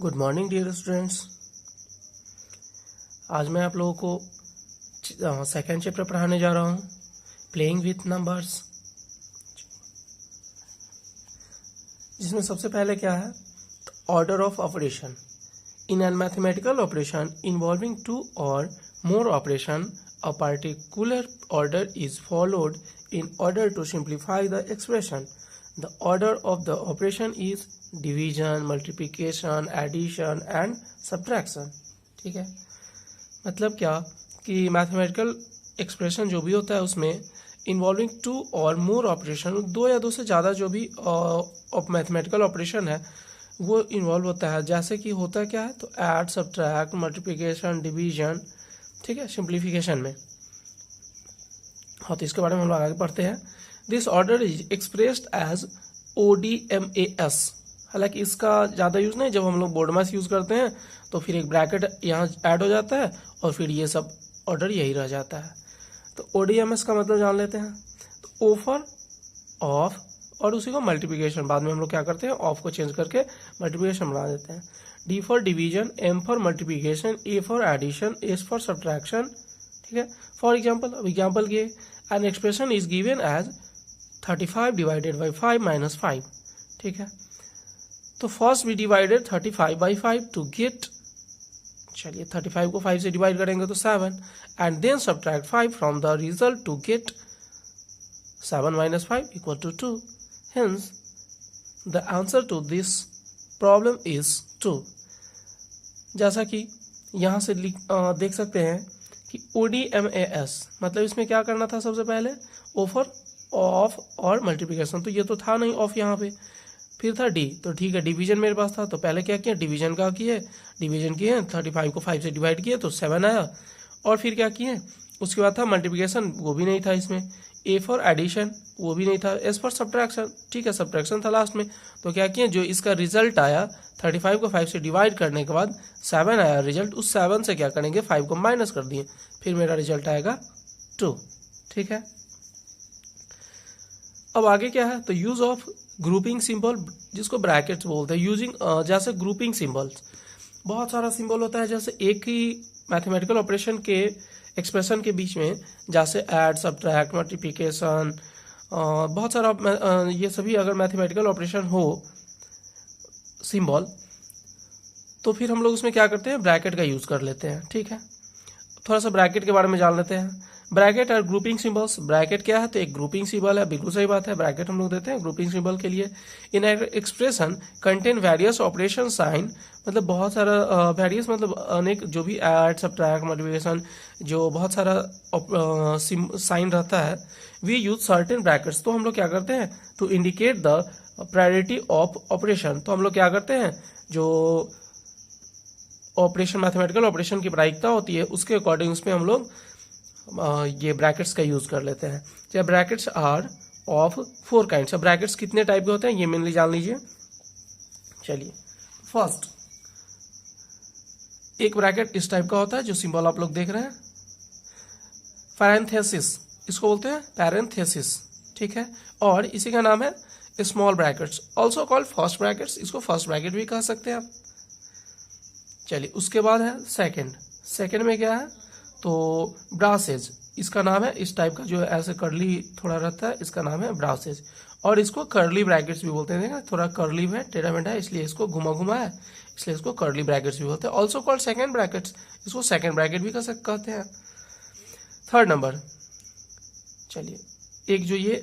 Good morning dear students. आज मैं आप लोगों को सेकेंड चैप्टर पढ़ाने जा रहा हूँ, प्लेइंग विथ नंबर्स, जिसमें सबसे पहले क्या है, order of operation. In an mathematical operation involving two or more operation a particular order is followed in order to simplify the expression. The order of the operation is division, multiplication, addition and subtraction. ठीक है, मतलब क्या कि mathematical expression जो भी होता है उसमें involving two or more operation, दो या दो से ज़्यादा जो भी मैथमेटिकल ऑपरेशन है वो इन्वॉल्व होता है। जैसे कि होता क्या है, तो ऐड, सब्ट्रैक्ट, मल्टीप्लिकेशन, डिवीजन, ठीक है, सिंप्लीफिकेशन में। हाँ, तो इसके बारे में हम लोग आगे पढ़ते हैं। This order is expressed as ODMAS। हालांकि इसका ज़्यादा यूज़ नहीं, जब हम लोग बोर्ड मास यूज़ करते हैं तो फिर एक ब्रैकेट यहाँ ऐड हो जाता है और फिर ये सब ऑर्डर यही रह जाता है। तो ODMAS का मतलब जान लेते हैं। तो O फॉर ऑफ और उसी को मल्टीप्लिकेशन, बाद में हम लोग क्या करते हैं, ऑफ को चेंज करके मल्टीप्लिकेशन बना देते हैं। D for division, M for multiplication, A for addition, S for subtraction, ठीक है। फॉर एग्जाम्पल, अब एग्जाम्पल ये, an expression is given as 35 divided by 5 minus 5, ठीक है। तो first we divided 35 by 5 to get, चलिए 35 को 5 से डिवाइड करेंगे तो 7, and then subtract 5 from the result to get 7 minus 5 equal to 2। Hence the answer to this problem is 2। जैसा कि यहाँ से देख सकते हैं कि ODMAS मतलब इसमें क्या करना था, सबसे पहले O फॉर ऑफ और मल्टीप्लिकेशन, तो ये तो था नहीं ऑफ यहाँ पे। फिर था D, तो ठीक है, डिवीजन मेरे पास था, तो पहले क्या किया, डिवीजन का किए, डिवीजन किए, 35 को 5 से डिवाइड किए तो 7 आया। और फिर क्या किए, उसके बाद था मल्टीप्लिकेशन, वो भी नहीं था इसमें। A फॉर एडिशन, वो भी नहीं था। S फॉर सब्ट्रैक्शन, ठीक है, सब्ट्रैक्शन था लास्ट में। तो क्या किए, जो इसका रिजल्ट आया 35 को 5 से डिवाइड करने के बाद 7 आया रिजल्ट, उस 7 से क्या करेंगे, 5 को माइनस कर दिए, फिर मेरा रिजल्ट आएगा 2, ठीक है। अब आगे क्या है, तो यूज ऑफ ग्रुपिंग सिंबल, जिसको ब्रैकेट्स बोलते हैं। यूजिंग जैसे ग्रुपिंग सिंबल्स, बहुत सारा सिंबल होता है, जैसे एक ही मैथमेटिकल ऑपरेशन के एक्सप्रेशन के बीच में, जैसे ऐड, सब्ट्रैक्ट, मल्टीप्लिकेशन, बहुत सारा ये सभी अगर मैथमेटिकल ऑपरेशन हो सिंबल, तो फिर हम लोग उसमें क्या करते हैं, ब्रैकेट का यूज कर लेते हैं, ठीक है। थोड़ा सा ब्रैकेट के बारे में जान लेते हैं। ब्रैकेट और ग्रुपिंग सिंबल्स, ब्रैकेट क्या है, तो एक ग्रुपिंग सिंबल है, बिल्कुल सही बात है, ब्रैकेट हम लोग देते हैं ग्रुपिंग सिंबल के लिए। In expression contain various operation sign, मतलब बहुत सारा वेरियस मतलब अनेक, जो भी ऐड, सब्ट्रैक्ट, मल्टीप्लिकेशन, जो बहुत सारा साइन रहता है, वी यूज सर्टेन ब्रैकेट्स। तो हम लोग क्या करते हैं, to indicate the priority of operation, तो हम लोग क्या करते हैं, जो ऑपरेशन मैथमेटिकल ऑपरेशन की प्रायिकता होती है उसके अकॉर्डिंग उसमें हम लोग ये ब्रैकेट्स का यूज कर लेते हैं। जब ब्रैकेट्स आर ऑफ 4 काइंड्स। अब ब्रैकेट्स कितने टाइप के होते हैं ये मेनली जान लीजिए। चलिए, फर्स्ट एक ब्रैकेट इस टाइप का होता है, जो सिंबल आप लोग देख रहे हैं, पैरेंथेसिस, इसको बोलते हैं पैरेंथेसिस, ठीक है। और इसी का नाम है small brackets, also called first brackets, इसको फर्स्ट ब्रैकेट भी कह सकते हैं आप। चलिए, उसके बाद है सेकंड में क्या है, तो ब्रासेज, इसका नाम है, इस टाइप का जो ऐसे कर्ली थोड़ा रहता है, इसका नाम है ब्रासेज। और इसको कर्ली ब्रैकेट्स भी बोलते हैं, थोड़ा कर्ली है, टेढ़ा है, इसलिए इसको घुमा है, इसलिए इसको कर्ली ब्रैकेट्स भी बोलते हैं। ऑल्सो कॉल्ड सेकंड ब्रैकेट्स, इसको सेकंड ब्रैकेट भी कहते हैं। थर्ड नंबर, चलिए, एक जो ये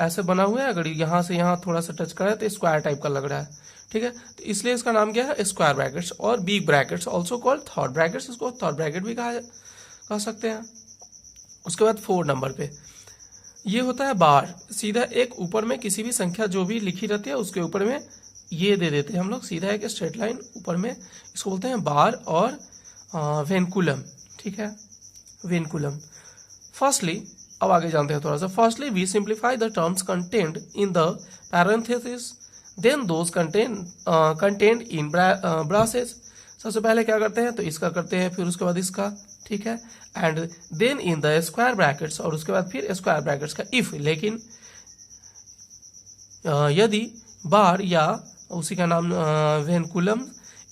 ऐसे बना हुआ है, अगर यहाँ से यहाँ थोड़ा सा टच करें तो स्क्वायर टाइप का लग रहा है, ठीक है, तो इसलिए इसका नाम क्या है, स्क्वायर ब्रैकेट्स। और big brackets also called third brackets, इसको थर्ड ब्रैकेट भी कह सकते हैं। उसके बाद 4 नंबर पे ये होता है बार, सीधा एक ऊपर में किसी भी संख्या जो भी लिखी रहती है उसके ऊपर में ये दे देते हैं हम लोग, सीधा एक स्ट्रेट लाइन ऊपर में, इसको बोलते हैं बार और वेनकुलम, ठीक है, वेनकुलम। फर्स्टली, अब आगे जानते हैं थोड़ा सा। Firstly we simplify the terms content in the parenthesis, then those content in braces. सबसे पहले क्या करते हैं, तो इसका करते हैं, फिर उसके बाद इसका, ठीक है, and then in the square brackets, और उसके बाद फिर स्क्वायर ब्रैकेट्स का इफ, लेकिन यदि बार या उसी का नाम वेनकुलम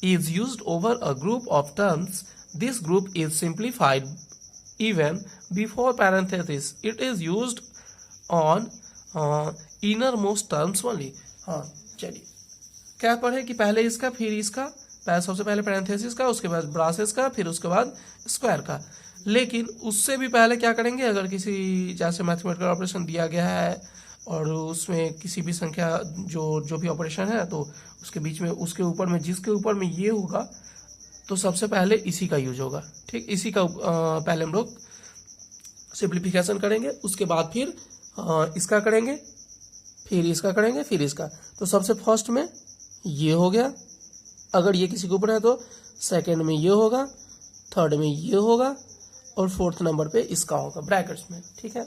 is used over a group of terms. This group is simplified even before parenthesis. It is used on innermost terms only. हाँ चलिए क्या पढ़े कि पहले इसका फिर इसका, सबसे पहले पैरेंथेसिस का, उसके बाद ब्रासेस का, फिर उसके बाद स्क्वायर का। लेकिन उससे भी पहले क्या करेंगे, अगर किसी जैसे मैथमेटिकल ऑपरेशन दिया गया है और उसमें किसी भी संख्या जो भी ऑपरेशन है तो उसके बीच में उसके ऊपर में जिसके ऊपर में ये होगा तो सबसे पहले इसी का यूज होगा। ठीक, इसी का पहले हम लोग सिंप्लीफिकेशन करेंगे, उसके बाद फिर इसका करेंगे, फिर इसका करेंगे, फिर इसका। तो सबसे फर्स्ट में ये हो गया, अगर ये किसी के ऊपर है तो सेकंड में ये होगा, थर्ड में ये होगा और फोर्थ नंबर पे इसका होगा ब्रैकेट्स में। ठीक है,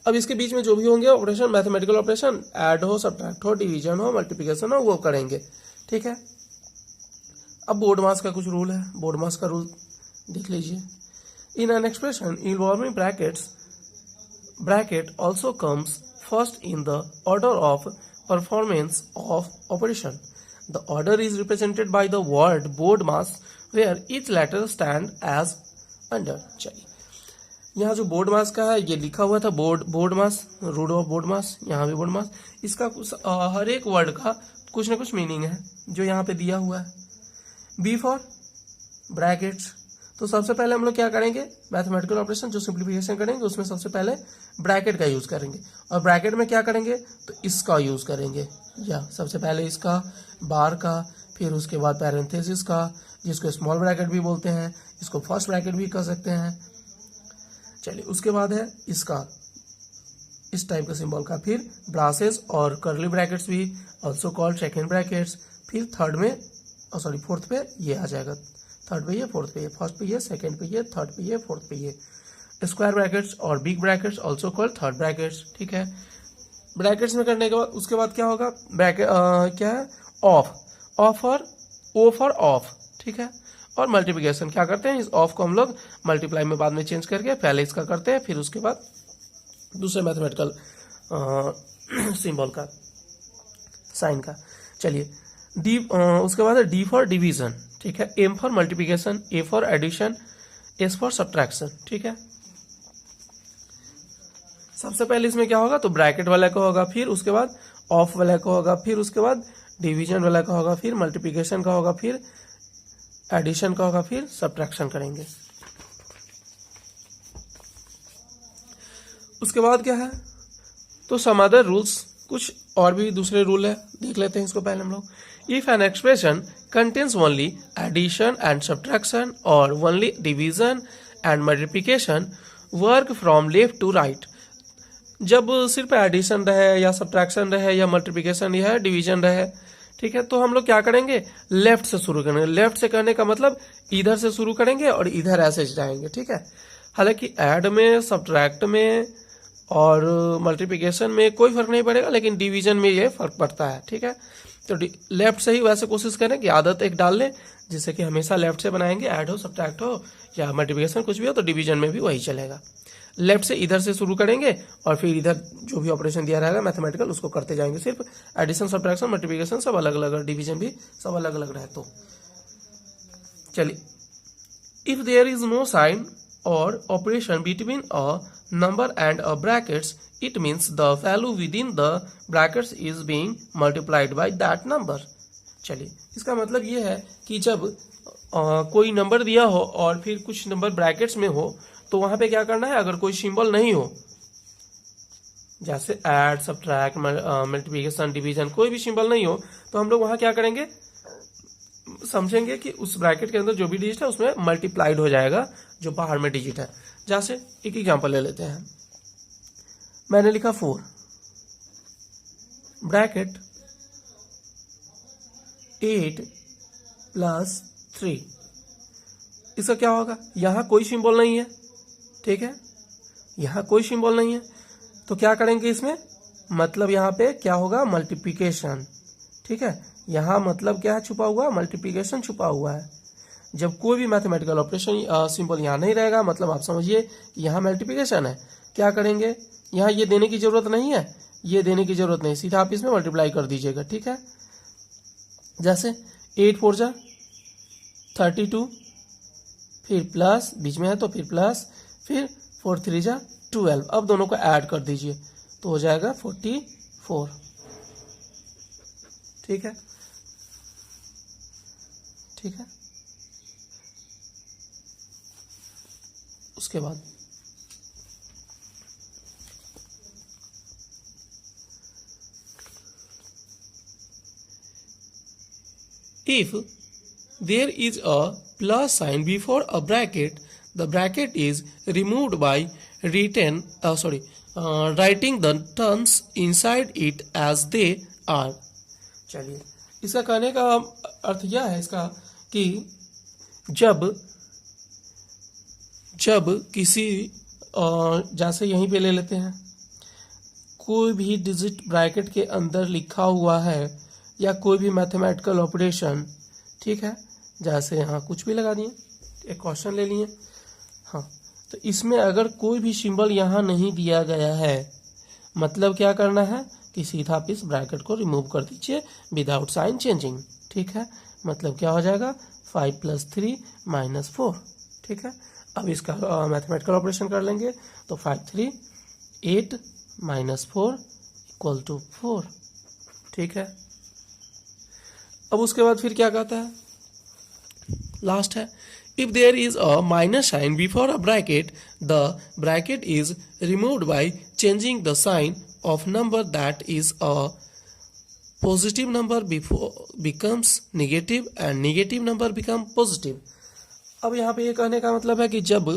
अब इसके बीच में जो भी होंगे ऑपरेशन, मैथमेटिकल ऑपरेशन, ऐड हो, सब्ट्रैक्ट हो, डिवीजन हो, मल्टीप्लिकेशन हो, वो करेंगे। ठीक है, अब बोर्ड मास का कुछ रूल है, बोर्ड मास का रूल देख लीजिए। In an expression involving brackets, bracket also comes first in the order of performance of operation. The order is represented by the word board mass where each letter stand as under. चलिए, यहाँ जो board मास का है ये लिखा हुआ था BODMAS, root of BODMAS, यहाँ भी बोर्ड मास। इसका कुछ हर एक वर्ड का कुछ ना कुछ मीनिंग है जो यहाँ पे दिया हुआ है। बी फॉर ब्रैकेट्स, तो सबसे पहले हम लोग क्या करेंगे, मैथमेटिकल ऑपरेशन जो सिंप्लीफिकेशन करेंगे उसमें सबसे पहले ब्रैकेट का यूज करेंगे। और ब्रैकेट में क्या करेंगे तो इसका यूज करेंगे, या सबसे पहले इसका, बार का, फिर उसके बाद पैरेंथेसिस का जिसको स्मॉल ब्रैकेट भी बोलते हैं, इसको फर्स्ट ब्रैकेट भी कह सकते हैं। चलिए, उसके बाद है इसका, इस टाइप का सिंबल का, फिर ब्रासेस और कर्ली ब्रैकेट्स भी ऑल्सो कॉल्ड सेकेंड ब्रैकेट्स। फिर थर्ड में फोर्थ पे ये आ जाएगा, थर्ड पे ये, फोर्थ पे ये, फर्स्ट पे ये, सेकेंड पे ये, थर्ड पे ये, फोर्थ पे ये। स्क्वायर ब्रैकेट्स और big brackets also called third brackets. ठीक है, ब्रैकेट्स में करने के बाद उसके बाद क्या होगा, ब्रैकेट क्या है, ऑफ और ओ फॉर ऑफ। ठीक है, और मल्टीप्लिकेशन क्या करते हैं, इस ऑफ को हम लोग मल्टीप्लाई में बाद में चेंज करके पहले इसका करते हैं, फिर उसके बाद दूसरे मैथमेटिकल सिंबल का, साइन का। चलिए, डी उसके बाद है डी फॉर डिवीजन। ठीक है, M for multiplication, A for addition, S for subtraction. ठीक है, सबसे पहले इसमें क्या होगा तो ब्रैकेट वाला का होगा, फिर उसके बाद ऑफ वाला का होगा, फिर उसके बाद डिवीजन वाला का होगा, फिर मल्टीप्लिकेशन का होगा, फिर एडिशन का होगा, फिर सब्ट्रैक्शन करेंगे। उसके बाद क्या है तो सम अदर रूल्स, कुछ और भी दूसरे रूल है, देख लेते हैं इसको पहले हम लोग। If an expression contains only addition and subtraction or only division and multiplication, work from left to right. जब सिर्फ एडिशन रहे या सब्ट्रैक्शन रहे या मल्टीप्लिकेशन या डिवीजन रहे, ठीक है, तो हम लोग क्या करेंगे, लेफ्ट से शुरू करेंगे। लेफ्ट से करने का मतलब इधर से शुरू करेंगे और इधर ऐसे जाएंगे। ठीक है, हालांकि ऐड में, सब्ट्रैक्ट में और मल्टीप्लिकेशन में कोई फर्क नहीं पड़ेगा, लेकिन डिवीजन में ये फर्क पड़ता है। ठीक है, तो लेफ्ट से ही वैसे कोशिश करें कि आदत एक डाल लें, जिससे कि हमेशा लेफ्ट से बनाएंगे, ऐड हो, सब्ट्रैक्ट हो या मल्टीप्लिकेशन कुछ भी हो तो डिवीजन में भी वही चलेगा। लेफ्ट से इधर से शुरू करेंगे और फिर इधर जो भी ऑपरेशन दिया रहेगा मैथमेटिकल उसको करते जाएंगे। सिर्फ एडिशन, सब्ट्रैक्शन, मल्टीप्लिकेशन सब अलग अलग, डिवीजन भी सब अलग अलग रहे तो। चलिए, if there is no sign or operation between a number and a brackets, it means the value within the brackets is being multiplied by that number. चलिए, इसका मतलब ये है कि जब कोई नंबर दिया हो और फिर कुछ नंबर ब्रैकेट्स में हो तो वहां पे क्या करना है, अगर कोई सिंबल नहीं हो, जैसे ऐड, सब्ट्रैक्ट, मल्टीप्लिकेशन, डिवीजन, कोई भी सिंबल नहीं हो, तो हम लोग वहां क्या करेंगे, समझेंगे कि उस ब्रैकेट के अंदर जो भी डिजिट है उसमें मल्टीप्लाइड हो जाएगा जो बाहर में डिजिट है। जैसे एक एग्जांपल ले लेते हैं, मैंने लिखा 4 ब्रैकेट 8 + 3, इसका क्या होगा, यहां कोई सिंबल नहीं है। ठीक है, यहां कोई सिंबल नहीं है तो क्या करेंगे इसमें, मतलब यहां पे क्या होगा, मल्टीप्लिकेशन। ठीक है, यहां मतलब क्या है, छुपा हुआ मल्टीप्लिकेशन छुपा हुआ है। जब कोई भी मैथमेटिकल ऑपरेशन सिंबल यहाँ नहीं रहेगा, मतलब आप समझिए कि यहाँ मल्टीप्लिकेशन है, क्या करेंगे, यहाँ ये देने की जरूरत नहीं है, ये देने की जरूरत नहीं, सीधा आप इसमें मल्टीप्लाई कर दीजिएगा। ठीक है, जैसे 8 4 जा 32, फिर प्लस बीच में है तो फिर प्लस, फिर 4 3 जा 12। अब दोनों को ऐड कर दीजिए तो हो जाएगा 44। ठीक है, ठीक है। उसके बाद if there is a plus sign before a bracket, the bracket is removed by writing the terms inside it as they are। चलिए, इसका कहने का अर्थ यह है इसका कि जब किसी जैसे यहीं पे ले लेते हैं, कोई भी डिजिट ब्रैकेट के अंदर लिखा हुआ है या कोई भी मैथमेटिकल ऑपरेशन, ठीक है, जैसे यहाँ कुछ भी लगा दिए, एक क्वेश्चन ले लिए, हाँ, तो इसमें अगर कोई भी सिंबल यहाँ नहीं दिया गया है, मतलब क्या करना है कि सीधा आप इस ब्रैकेट को रिमूव कर दीजिए विदाउट साइन चेंजिंग। ठीक है, मतलब क्या हो जाएगा 5 + 3 - 4। ठीक है, अब इसका मैथमेटिकल ऑपरेशन कर लेंगे तो 5 3 8 - 4 = 4। ठीक है, अब उसके बाद फिर क्या कहता है, लास्ट है, if there is a minus sign before a bracket, the bracket is removed by changing the sign of number that is a positive number becomes negative and negative number become positive. अब यहाँ पे ये कहने का मतलब है कि जब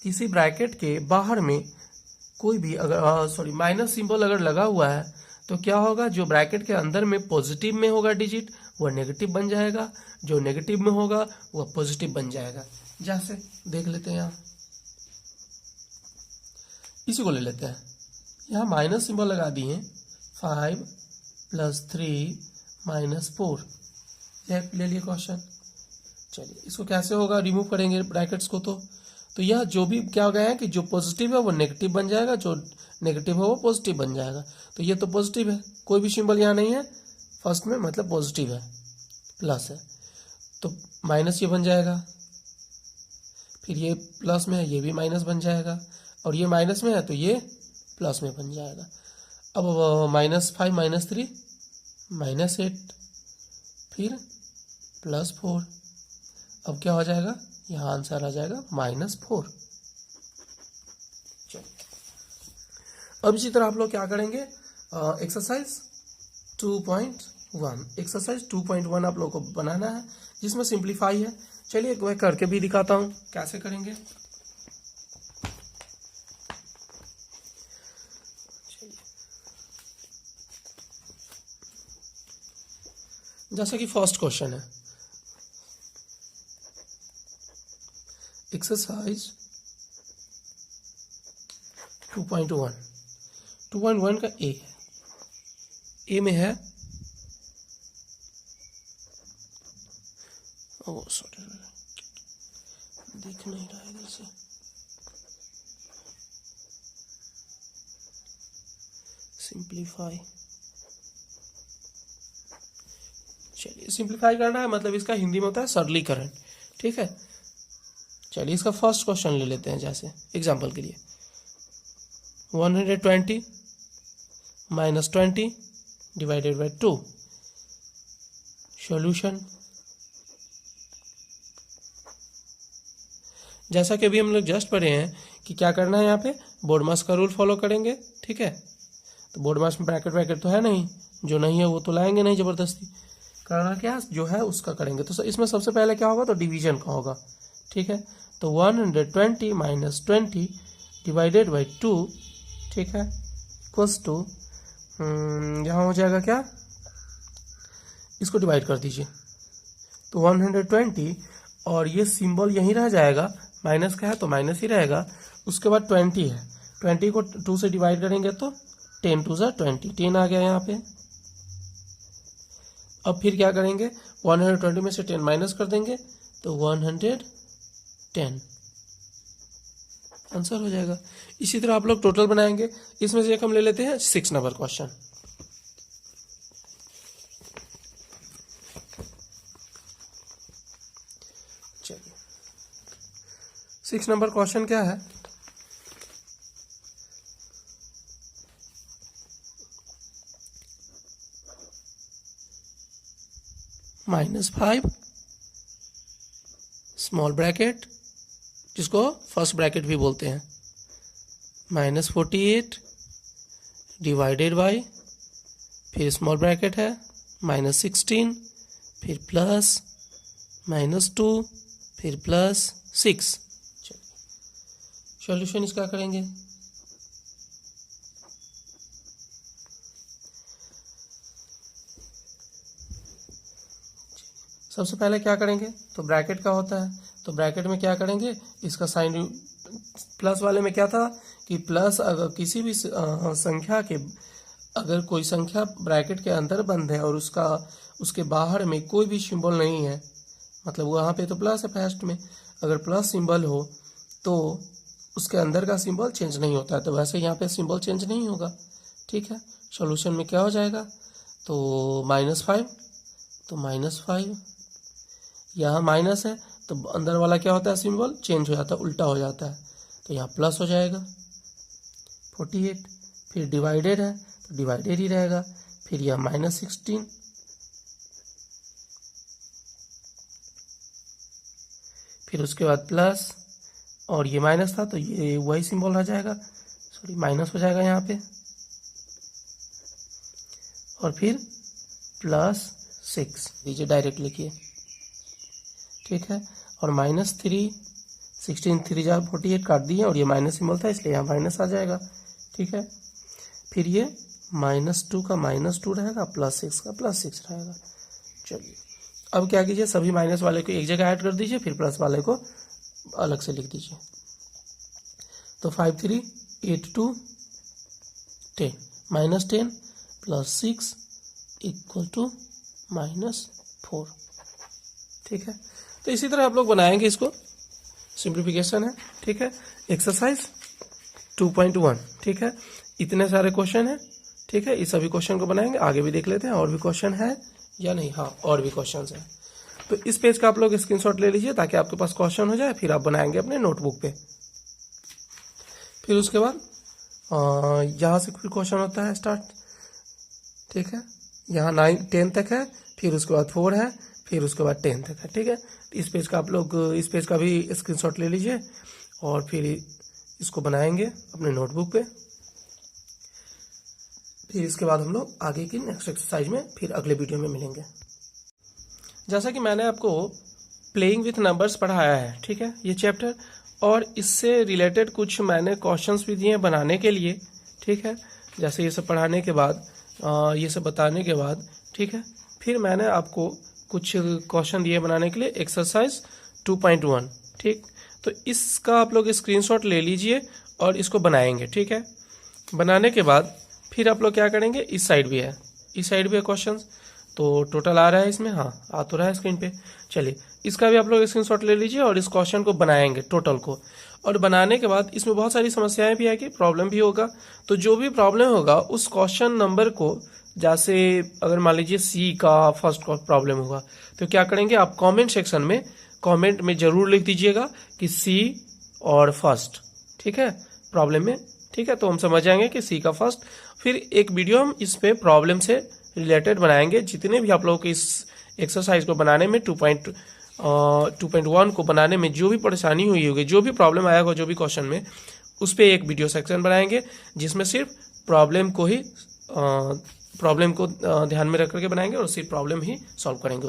किसी ब्रैकेट के बाहर में कोई भी अगर माइनस सिंबल अगर लगा हुआ है तो क्या होगा, जो ब्रैकेट के अंदर में पॉजिटिव में होगा डिजिट वो नेगेटिव बन जाएगा, जो नेगेटिव में होगा वो पॉजिटिव बन जाएगा। जैसे देख लेते हैं, यहाँ इसी को ले लेते हैं, यहाँ माइनस सिंबल लगा दिए 5 + 3 - 4, यह ले लिए क्वेश्चन। चलिए, इसको कैसे होगा, रिमूव करेंगे ब्रैकेट्स को तो यह जो भी क्या हो गया है कि जो पॉजिटिव है वो नेगेटिव बन जाएगा, जो नेगेटिव है वो पॉजिटिव बन जाएगा। तो ये तो पॉजिटिव है, कोई भी सिंबल यहाँ नहीं है फर्स्ट में, मतलब पॉजिटिव है, प्लस है, तो माइनस ये बन जाएगा, फिर ये प्लस में है ये भी माइनस बन जाएगा, और ये माइनस में है तो ये प्लस में बन जाएगा। अब -5 - 3 -8, फिर +4, अब क्या हो जाएगा, यहाँ आंसर आ जाएगा -4। अब इसी तरह आप लोग क्या करेंगे, एक्सरसाइज 2.1 एक्सरसाइज 2.1 आप लोग को बनाना है, जिसमें सिंप्लीफाई है। चलिए मैं करके भी दिखाता हूँ कैसे करेंगे। जैसा कि फर्स्ट क्वेश्चन है, एक्सरसाइज 2.1 का ए है, ए में है सॉरी दिख नहीं रहा है इधर से, सिंप्लीफाई। चलिए, सिंप्लीफाई करना है मतलब इसका हिंदी में होता है सरलीकरण। ठीक है, चलिए इसका फर्स्ट क्वेश्चन ले लेते हैं, जैसे एग्जांपल के लिए 120 - 20 / 2, सॉल्यूशन। जैसा कि अभी हम लोग जस्ट पढ़े हैं कि क्या करना है, यहाँ पे बोर्डमास का रूल फॉलो करेंगे। ठीक है, तो बोर्डमास में ब्रैकेट तो है नहीं, जो नहीं है वो तो लाएंगे नहीं जबरदस्ती, करना क्या जो है उसका करेंगे। तो इसमें सबसे पहले क्या होगा, तो डिवीजन का होगा। ठीक है, तो 120 - 20 / 2, ठीक है, इक्वल्स टू, यहाँ हो जाएगा क्या, इसको डिवाइड कर दीजिए, तो 120 और ये सिंबल यहीं रह जाएगा, माइनस का है तो माइनस ही रहेगा। उसके बाद 20 है, 20 को 2 से डिवाइड करेंगे तो 10 × 2 = 20, 10 आ गया यहाँ पे। अब फिर क्या करेंगे, 120 में से 10 माइनस कर देंगे तो 110 आंसर हो जाएगा। इसी तरह आप लोग टोटल बनाएंगे। इसमें से एक हम ले लेते हैं 6 नंबर क्वेश्चन। 6 नंबर क्वेश्चन क्या है, -5 स्मॉल ब्रैकेट जिसको फर्स्ट ब्रैकेट भी बोलते हैं, -48 डिवाइडेड बाई, फिर स्मॉल ब्रैकेट है -16, फिर प्लस -2, फिर +6। सॉल्यूशन इसका करेंगे। सबसे पहले क्या करेंगे, तो ब्रैकेट का होता है, तो ब्रैकेट में क्या करेंगे, इसका साइन प्लस वाले में क्या था कि प्लस अगर किसी भी संख्या के, अगर कोई संख्या ब्रैकेट के अंदर बंद है और उसके बाहर में कोई भी सिंबल नहीं है, मतलब वहाँ पे तो प्लस है फर्स्ट में, अगर प्लस सिंबल हो तो उसके अंदर का सिंबल चेंज नहीं होता है, तो वैसे यहाँ पे सिंबल चेंज नहीं होगा। ठीक है, सॉल्यूशन में क्या हो जाएगा, तो -5, तो -5 यहाँ माइनस है तो अंदर वाला क्या होता है, सिंबल चेंज हो जाता है, उल्टा हो जाता है, तो यहाँ प्लस हो जाएगा 48, फिर डिवाइडेड है तो डिवाइडेड ही रहेगा, फिर यह -16, फिर उसके बाद प्लस, और ये माइनस था तो ये वही सिंबल आ जाएगा, सॉरी माइनस हो जाएगा यहाँ पे, और फिर +6 दीजिए, डायरेक्ट लिखिए। ठीक है, और -3, 16 3 जार 48 काट दिए, और ये माइनस सिंबल था इसलिए यहाँ माइनस आ जाएगा। ठीक है, फिर ये -2 का -2 रहेगा, +6 का +6 रहेगा। चलिए अब क्या कीजिए, सभी माइनस वाले को एक जगह ऐड कर दीजिए, फिर प्लस वाले को अलग से लिख दीजिए। तो 5 3 8 2 10, -10 +6 = -4। ठीक है, तो इसी तरह आप लोग बनाएंगे इसको, सिंप्लीफिकेशन है। ठीक है, एक्सरसाइज 2.1। ठीक है, इतने सारे क्वेश्चन हैं। ठीक है, इस सभी क्वेश्चन को बनाएंगे, आगे भी देख लेते हैं और भी क्वेश्चन है या नहीं। हाँ, और भी क्वेश्चन है, तो इस पेज का आप लोग स्क्रीनशॉट ले लीजिए ताकि आपके पास क्वेश्चन हो जाए, फिर आप बनाएंगे अपने नोटबुक पे। फिर उसके बाद यहाँ से फिर क्वेश्चन होता है स्टार्ट। ठीक है, यहाँ 10 तक है, फिर उसके बाद 4 है, फिर उसके बाद 10 तक है। ठीक है, इस पेज का आप लोग इस पेज का भी स्क्रीनशॉट ले लीजिए और फिर इसको बनाएंगे अपने नोटबुक पे। फिर इसके बाद हम लोग आगे की नेक्स्ट एक्सरसाइज में फिर अगले वीडियो में मिलेंगे। जैसा कि मैंने आपको प्लेइंग विथ नंबर्स पढ़ाया है, ठीक है, ये चैप्टर, और इससे रिलेटेड कुछ मैंने क्वेश्चंस भी दिए हैं बनाने के लिए। ठीक है, जैसे ये सब पढ़ाने के बाद, ये सब बताने के बाद, ठीक है, फिर मैंने आपको कुछ क्वेश्चन दिए बनाने के लिए, एक्सरसाइज 2.1। ठीक, तो इसका आप लोग स्क्रीनशॉट ले लीजिए और इसको बनाएंगे। ठीक है, बनाने के बाद फिर आप लोग क्या करेंगे, इस साइड भी है, इस साइड भी है क्वेश्चंस, तो टोटल आ रहा है इसमें, हाँ आ तो रहा है स्क्रीन पे। चलिए इसका भी आप लोग स्क्रीनशॉट ले लीजिए और इस क्वेश्चन को बनाएंगे टोटल को, और बनाने के बाद इसमें बहुत सारी समस्याएं भी आएगी, प्रॉब्लम भी होगा, तो जो भी प्रॉब्लम होगा उस क्वेश्चन नंबर को, जैसे अगर मान लीजिए सी का फर्स्ट प्रॉब्लम होगा तो क्या करेंगे, आप कमेंट सेक्शन में कमेंट में जरूर लिख दीजिएगा कि सी और फर्स्ट। ठीक है, प्रॉब्लम में। ठीक है, तो हम समझ जाएंगे कि सी का फर्स्ट। फिर एक वीडियो हम इस पे प्रॉब्लम से रिलेटेड बनाएंगे, जितने भी आप लोगों को इस एक्सरसाइज को बनाने में 2.1 को बनाने में जो भी परेशानी हुई होगी, जो भी प्रॉब्लम आया होगा, जो भी क्वेश्चन में, उस पर एक वीडियो सेक्शन बनाएंगे जिसमें सिर्फ प्रॉब्लम को ध्यान में रख करके बनाएंगे और सिर्फ प्रॉब्लम ही सॉल्व करेंगे।